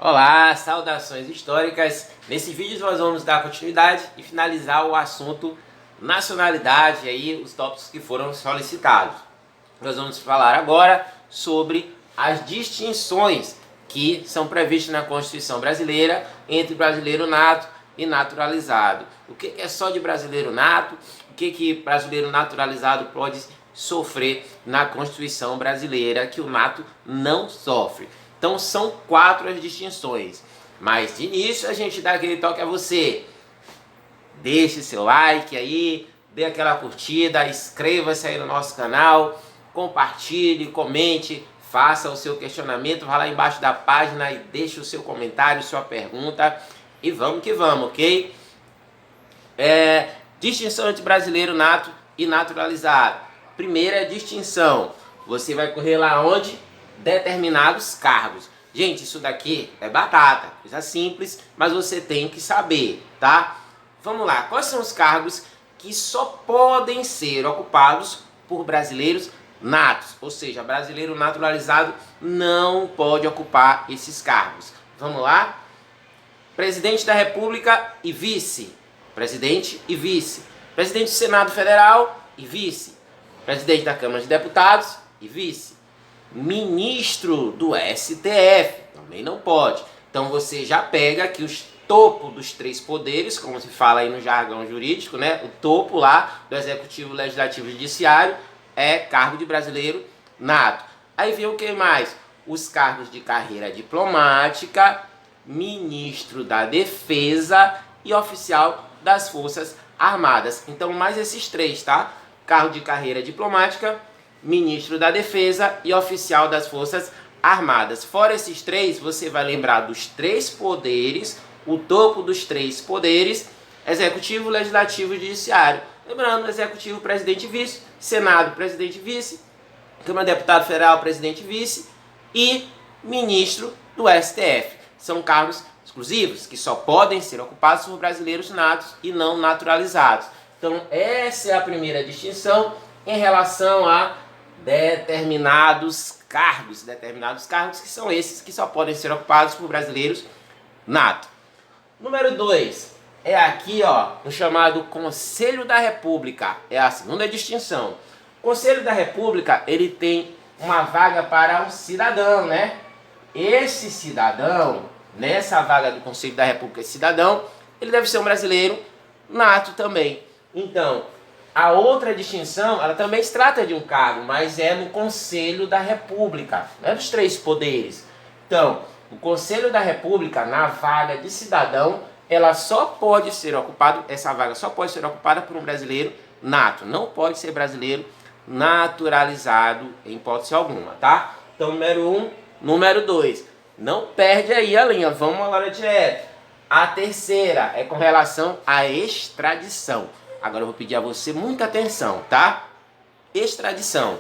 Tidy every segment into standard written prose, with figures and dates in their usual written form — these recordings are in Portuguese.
Olá, saudações históricas. Nesse vídeo nós vamos dar continuidade e finalizar o assunto nacionalidade, aí os tópicos que foram solicitados. Nós vamos falar agora sobre as distinções que são previstas na Constituição brasileira entre brasileiro nato e naturalizado. O que é só de brasileiro nato? O que brasileiro naturalizado pode sofrer na Constituição brasileira que o nato não sofre? Então são 4 as distinções. Mas de início a gente dá aquele toque a você. Deixe seu like aí, dê aquela curtida, inscreva-se aí no nosso canal, compartilhe, comente, faça o seu questionamento, vá lá embaixo da página e deixe o seu comentário, sua pergunta. E vamos que vamos, ok? Distinção entre brasileiro nato e naturalizado. Primeira distinção, você vai correr lá onde? Determinados cargos. Gente, isso daqui é batata, coisa simples, mas você tem que saber, tá? Vamos lá, quais são os cargos que só podem ser ocupados por brasileiros natos? Ou seja, brasileiro naturalizado não pode ocupar esses cargos. Vamos lá? Presidente da República e vice. Presidente e vice. Presidente do Senado Federal e vice. Presidente da Câmara de Deputados e vice. Ministro do STF, também não pode. Então você já pega aqui os topo dos 3 poderes, como se fala aí no jargão jurídico, né? O topo lá do Executivo, Legislativo e Judiciário é cargo de brasileiro nato. Aí vem o que mais? Os cargos de carreira diplomática, ministro da Defesa e oficial das Forças Armadas. Então mais esses 3, tá? Cargo de carreira diplomática, ministro da Defesa e oficial das Forças Armadas. Fora esses 3, você vai lembrar dos 3 poderes, o topo dos 3 poderes, Executivo, Legislativo e Judiciário. Lembrando, Executivo, Presidente e Vice, Senado, Presidente e Vice, Câmara de Deputado Federal, Presidente e Vice e Ministro do STF. São cargos exclusivos que só podem ser ocupados por brasileiros natos e não naturalizados. Então, essa é a primeira distinção em relação a determinados cargos que são esses que só podem ser ocupados por brasileiros nato. Número 2 é aqui, ó, no chamado Conselho da República, é a segunda distinção. O Conselho da República, ele tem uma vaga para um cidadão, né? Esse cidadão, nessa vaga do Conselho da República, esse cidadão, ele deve ser um brasileiro nato também. Então, a outra distinção, ela também se trata de um cargo, mas é no Conselho da República, não é dos 3 poderes. Então, o Conselho da República, na vaga de cidadão, ela só pode ser ocupada, essa vaga só pode ser ocupada por um brasileiro nato, não pode ser brasileiro naturalizado em hipótese alguma, tá? Então, número 1, número 2, não perde aí a linha, vamos agora direto. A terceira é com relação à extradição. Agora eu vou pedir a você muita atenção, tá? Extradição.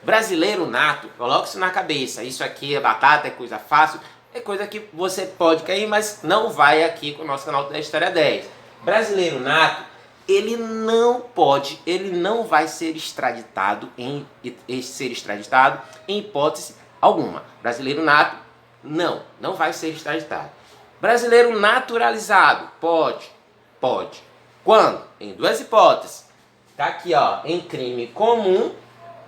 Brasileiro nato, coloque isso na cabeça. Isso aqui é batata, é coisa fácil, é coisa que você pode cair, mas não vai aqui com o nosso canal da História 10. Brasileiro nato, ele não vai ser extraditado em hipótese alguma. Brasileiro nato, não vai ser extraditado. Brasileiro naturalizado, pode. Quando? Em 2 hipóteses. Tá aqui, ó, em crime comum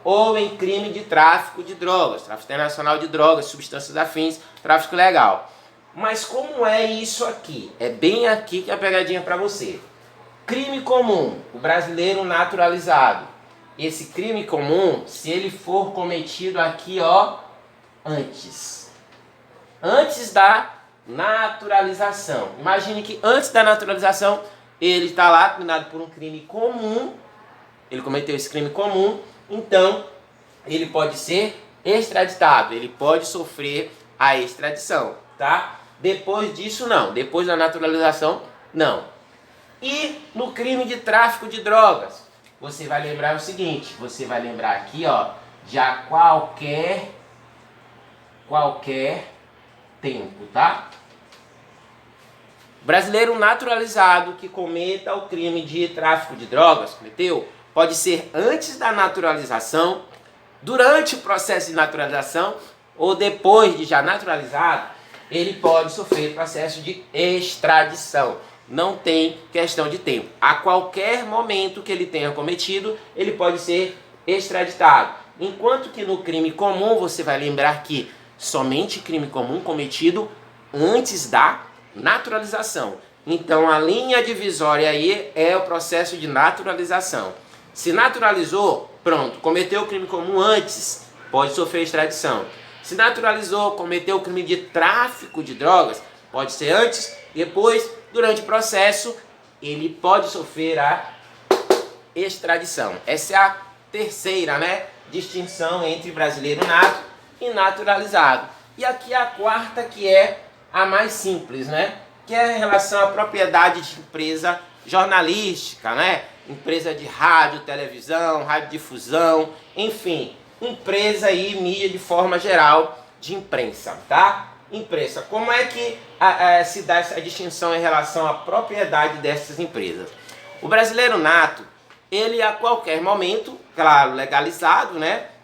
ou em crime de tráfico de drogas, tráfico internacional de drogas, substâncias afins, tráfico legal. Mas como é isso aqui? É bem aqui que é a pegadinha para você. Crime comum, o brasileiro naturalizado. Esse crime comum, se ele for cometido aqui, ó, antes da naturalização. Imagine que antes da naturalização ele está lá condenado por um crime comum, ele cometeu esse crime comum, então ele pode ser extraditado, ele pode sofrer a extradição, tá? Depois disso não, depois da naturalização não. E no crime de tráfico de drogas, você vai lembrar o seguinte, você vai lembrar aqui, ó, de a qualquer tempo, tá? Brasileiro naturalizado que cometa o crime de tráfico de drogas, cometeu, pode ser antes da naturalização, durante o processo de naturalização ou depois de já naturalizado, ele pode sofrer processo de extradição. Não tem questão de tempo. A qualquer momento que ele tenha cometido, ele pode ser extraditado. Enquanto que no crime comum, você vai lembrar que somente crime comum cometido antes da naturalização. Então a linha divisória aí é o processo de naturalização. Se naturalizou, pronto, cometeu o crime comum antes, pode sofrer extradição. Se naturalizou, cometeu o crime de tráfico de drogas, pode ser antes, depois, durante o processo, ele pode sofrer a extradição. Essa é a terceira, distinção entre brasileiro nato e naturalizado. E aqui a quarta, que é a mais simples, que é em relação à propriedade de empresa jornalística, empresa de rádio, televisão, radiodifusão, enfim, empresa e mídia de forma geral de imprensa, tá? Imprensa. Como é que se dá essa distinção em relação à propriedade dessas empresas? O brasileiro nato, ele a qualquer momento, claro, legalizado,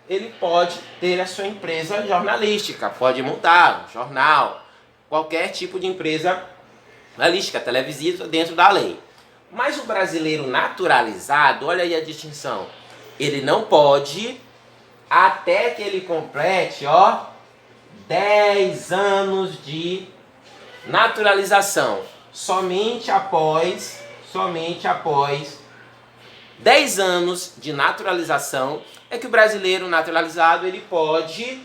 ele pode ter a sua empresa jornalística, pode montar um jornal, qualquer tipo de empresa jornalística, televisiva, dentro da lei. Mas o brasileiro naturalizado, olha aí a distinção, ele não pode, até que ele complete, 10 anos de naturalização. Somente após 10 anos de naturalização é que o brasileiro naturalizado ele pode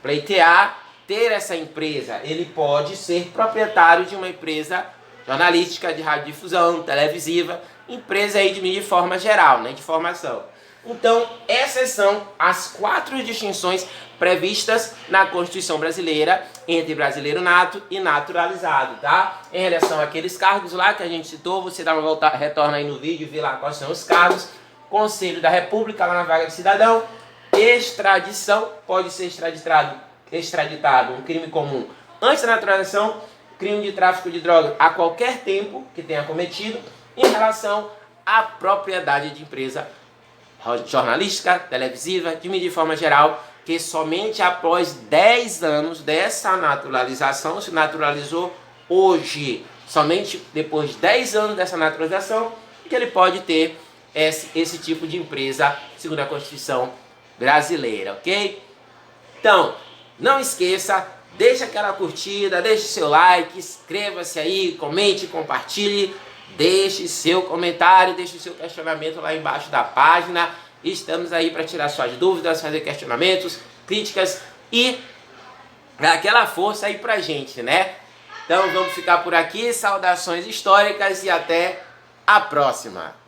pleitear, ter essa empresa, ele pode ser proprietário de uma empresa jornalística, de radiodifusão, televisiva, empresa aí de mídia de forma geral, de formação. Então, essas são as 4 distinções previstas na Constituição brasileira entre brasileiro nato e naturalizado, tá? Em relação àqueles cargos lá que a gente citou, você dá uma volta, retorna aí no vídeo e vê lá quais são os cargos. Conselho da República, lá na vaga de cidadão. Extradição, pode ser extraditado um crime comum antes da naturalização, crime de tráfico de drogas a qualquer tempo que tenha cometido, em relação à propriedade de empresa jornalística, televisiva, de mídia de forma geral, que somente após 10 anos dessa naturalização, se naturalizou hoje, somente depois de 10 anos dessa naturalização, que ele pode ter esse tipo de empresa, segundo a Constituição brasileira, ok? Então, não esqueça, deixa aquela curtida, deixe seu like, inscreva-se aí, comente, compartilhe, deixe seu comentário, deixe seu questionamento lá embaixo da página. Estamos aí para tirar suas dúvidas, fazer questionamentos, críticas e dar aquela força aí pra gente, Então vamos ficar por aqui, saudações históricas e até a próxima!